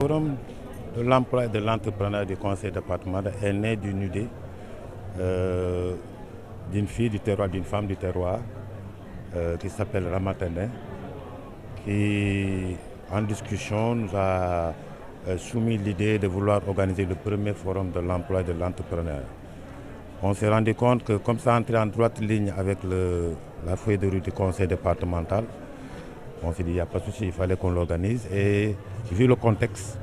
Le forum de l'emploi et de l'entrepreneuriat du conseil départemental est né d'une idée d'une fille du terroir, d'une femme du terroir qui s'appelle Ramatane, qui en discussion nous a soumis l'idée de vouloir organiser le premier forum de l'emploi et de l'entrepreneuriat. On s'est rendu compte que comme ça entrait en droite ligne avec la feuille de route du conseil départemental, on s'est dit il n'y a pas de souci, il fallait qu'on l'organise. Et vu le contexte,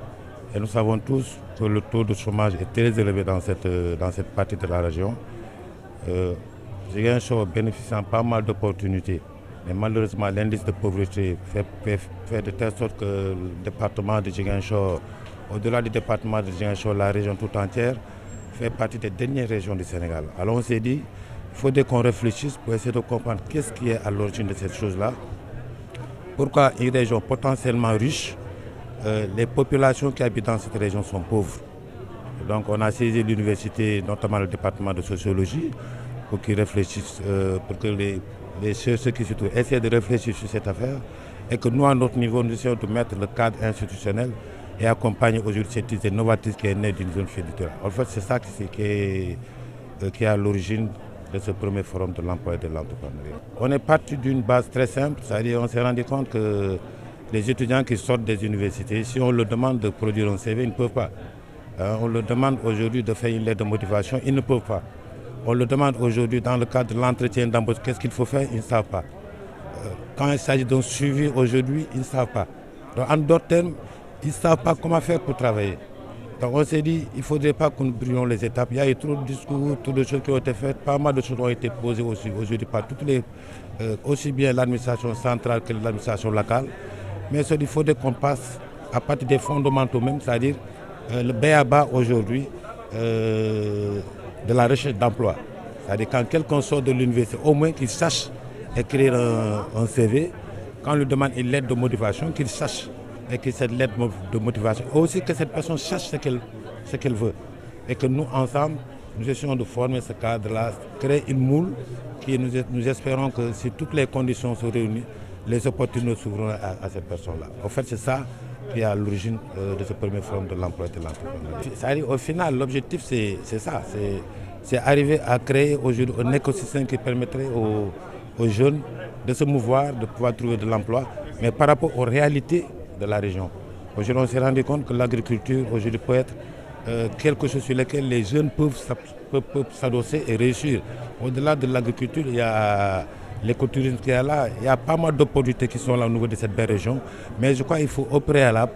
et nous savons tous que le taux de chômage est très élevé dans cette partie de la région, Ziguinchor bénéficiant pas mal d'opportunités. Mais malheureusement, l'indice de pauvreté fait de telle sorte que le département de Ziguinchor, au-delà du département de Ziguinchor, la région tout entière, fait partie des dernières régions du Sénégal. Alors on s'est dit, il faudrait qu'on réfléchisse pour essayer de comprendre qu'est-ce qui est à l'origine de cette chose-là. Pourquoi une région potentiellement riche, les populations qui habitent dans cette région sont pauvres. Donc on a saisi l'université, notamment le département de sociologie, pour qu'ils réfléchissent, pour que ceux qui se trouvent essaient de réfléchir sur cette affaire et que nous, à notre niveau, nous essayons de mettre le cadre institutionnel et accompagner aujourd'hui cette idée novatrice qui est née d'une zone fédérale. En fait, c'est ça qui est à l'origine de ce premier forum de l'emploi et de l'entrepreneuriat. On est parti d'une base très simple, c'est-à-dire on s'est rendu compte que les étudiants qui sortent des universités, si on leur demande de produire un CV, ils ne peuvent pas. On leur demande aujourd'hui de faire une lettre de motivation, ils ne peuvent pas. On leur demande aujourd'hui dans le cadre de l'entretien d'embauche, qu'est-ce qu'il faut faire, ils ne savent pas. Quand il s'agit d'un suivi aujourd'hui, ils ne savent pas. Donc, en d'autres termes, ils ne savent pas comment faire pour travailler. Donc on s'est dit, il ne faudrait pas que nous brûlions les étapes. Il y a eu trop de discours, trop de choses qui ont été faites, pas mal de choses ont été posées aujourd'hui par aussi bien l'administration centrale que l'administration locale. Mais il faudrait qu'on passe à partir des fondamentaux même, c'est-à-dire le b.a.-ba aujourd'hui de la recherche d'emploi. C'est-à-dire quand quelqu'un sort de l'université, au moins qu'il sache écrire un CV, quand on lui demande une lettre de motivation, qu'il sache écrire cette lettre de motivation. Aussi que cette personne sache ce qu'elle veut. Et que nous, ensemble, nous essayons de former ce cadre-là, créer une moule qui nous espérons que si toutes les conditions sont réunies, les opportunités s'ouvriront à cette personne-là. En fait, c'est ça qui est à l'origine de ce premier forum de l'emploi et de l'entrepreneuriat. Au final, l'objectif, c'est ça. C'est arriver à créer aujourd'hui un écosystème qui permettrait aux jeunes de se mouvoir, de pouvoir trouver de l'emploi, mais par rapport aux réalités de la région. Aujourd'hui, on s'est rendu compte que l'agriculture aujourd'hui peut être quelque chose sur lequel les jeunes peuvent s'adosser et réussir. Au-delà de l'agriculture, il y a l'écotourisme qui est là, il y a pas mal d'opportunités qui sont là au niveau de cette belle région, mais je crois qu'il faut au préalable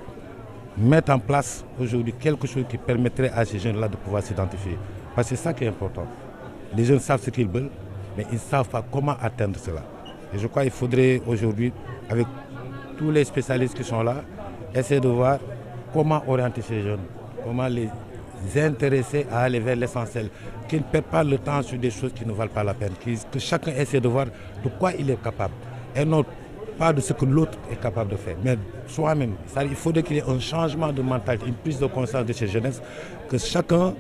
mettre en place aujourd'hui quelque chose qui permettrait à ces jeunes-là de pouvoir s'identifier. Parce que c'est ça qui est important. Les jeunes savent ce qu'ils veulent, mais ils ne savent pas comment atteindre cela. Et je crois qu'il faudrait aujourd'hui, avec tous les spécialistes qui sont là, essayer de voir comment orienter ces jeunes, comment les intéresser à aller vers l'essentiel, qu'ils ne perdent pas le temps sur des choses qui ne valent pas la peine, que chacun essaie de voir de quoi il est capable, et non pas de ce que l'autre est capable de faire, mais soi-même. Il faudrait qu'il y ait un changement de mentalité, une prise de conscience de ces jeunesses, que chacun,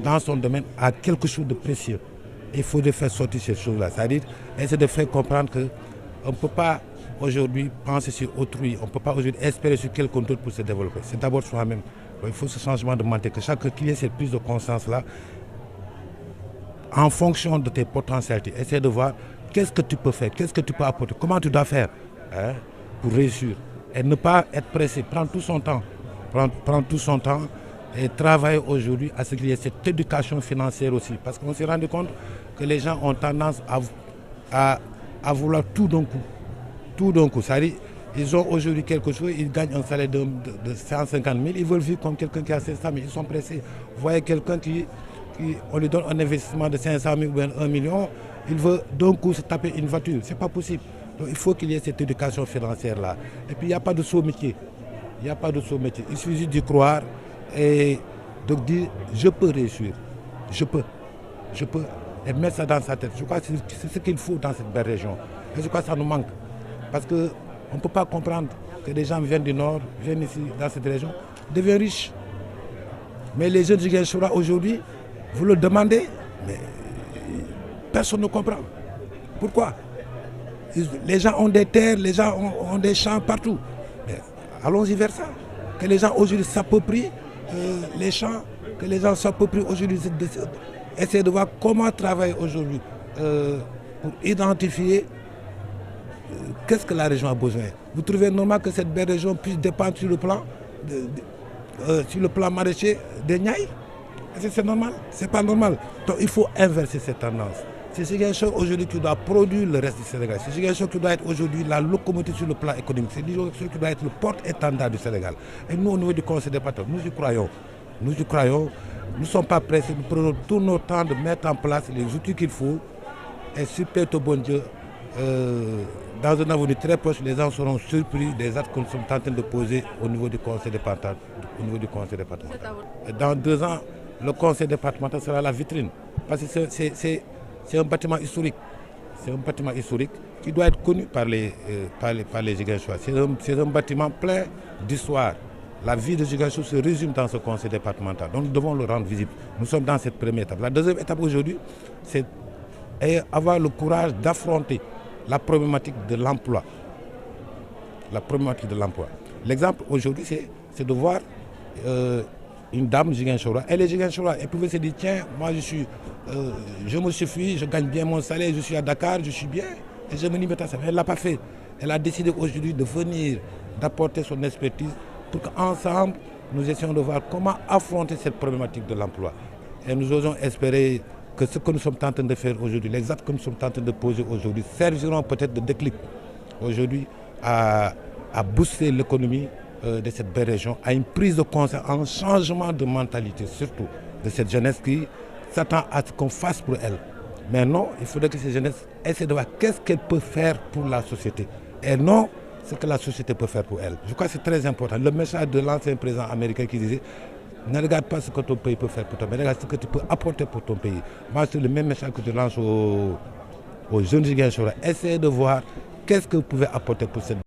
dans son domaine, a quelque chose de précieux. Il faudrait faire sortir ces choses-là, c'est-à-dire essayer de faire comprendre qu'on ne peut pas aujourd'hui penser sur autrui, on ne peut pas aujourd'hui espérer sur quelqu'un d'autre pour se développer. C'est d'abord soi-même. Il faut ce changement de mentalité, que chacun qu'il y ait cette prise de conscience-là, en fonction de tes potentialités, essayer de voir qu'est-ce que tu peux faire, qu'est-ce que tu peux apporter, comment tu dois faire pour réussir. Et ne pas être pressé, prendre tout son temps. Prendre tout son temps et travailler aujourd'hui à ce qu'il y ait cette éducation financière aussi. Parce qu'on s'est rendu compte que les gens ont tendance à vouloir tout d'un coup. Tout d'un coup. C'est-à-dire, ils ont aujourd'hui quelque chose, ils gagnent un salaire de 150 000, ils veulent vivre comme quelqu'un qui a 500 000, ils sont pressés. Vous voyez quelqu'un on lui donne un investissement de 500 000 ou bien 1 million, il veut d'un coup se taper une voiture. Ce n'est pas possible. Donc il faut qu'il y ait cette éducation financière-là. Et puis il n'y a pas de saut métier. Il n'y a pas de saut métier. Il suffit d'y croire et de dire je peux réussir. Je peux. Et mettre ça dans sa tête. Je crois que c'est ce qu'il faut dans cette belle région. Et je crois que ça nous manque. Parce qu'on ne peut pas comprendre que des gens viennent du Nord, viennent ici, dans cette région, deviennent riches. Mais les jeunes Ziguinchorois aujourd'hui, vous le demandez, mais personne ne comprend. Pourquoi? Les gens ont des terres, les gens ont des champs partout. Mais allons-y vers ça. que les gens aujourd'hui s'approprient les champs, que les gens s'approprient aujourd'hui, essayer de voir comment travailler aujourd'hui pour identifier qu'est-ce que la région a besoin. Vous trouvez normal que cette belle région puisse dépendre sur le plan maraîcher des Niayes? Est-ce que c'est normal? C'est pas normal. Donc il faut inverser cette tendance. C'est Ziguinchor aujourd'hui qui doit produire le reste du Sénégal. C'est Ziguinchor qui doit être aujourd'hui la locomotive sur le plan économique. C'est Ziguinchor qui doit être le porte-étendard du Sénégal. Et nous, au niveau du Conseil départemental, nous y croyons. Nous y croyons. Nous ne sommes pas pressés. Nous prenons tout notre temps de mettre en place les outils qu'il faut. Et super au bon Dieu, dans un avenir très proche, les gens seront surpris des actes que nous sommes en train de poser au niveau du Conseil départemental. Et dans 2 ans, le Conseil départemental sera la vitrine. Parce que c'est un bâtiment historique. C'est un bâtiment historique qui doit être connu par les Ziguinchorois. C'est un bâtiment plein d'histoire. La vie de Ziguinchor se résume dans ce conseil départemental. Donc nous devons le rendre visible. Nous sommes dans cette première étape. La deuxième étape aujourd'hui, c'est avoir le courage d'affronter la problématique de l'emploi. La problématique de l'emploi. L'exemple aujourd'hui, c'est de voir une dame Ziguinchoroise. Elle est Ziguinchoroise. Elle pouvait se dire, tiens, moi je me suffis, je gagne bien mon salaire, je suis à Dakar, je suis bien, et je me limite à ça. Mais elle ne l'a pas fait. Elle a décidé aujourd'hui de venir, d'apporter son expertise pour qu'ensemble, nous essayons de voir comment affronter cette problématique de l'emploi. Et nous osons espérer que ce que nous sommes en train de faire aujourd'hui, les actes que nous sommes en train de poser aujourd'hui, serviront peut-être de déclic aujourd'hui à booster l'économie de cette belle région, à une prise de conscience, à un changement de mentalité, surtout de cette jeunesse qui s'attend à ce qu'on fasse pour elle. Mais non, il faudrait que cette jeunesse essaie de voir qu'est-ce qu'elle peut faire pour la société. Et non ce que la société peut faire pour elle. Je crois que c'est très important. Le message de l'ancien président américain qui disait « Ne regarde pas ce que ton pays peut faire pour toi, mais regarde ce que tu peux apporter pour ton pays ». Moi, c'est le même message que je lance aux jeunes Ziguinchorois. Essayez de voir qu'est-ce que vous pouvez apporter pour cette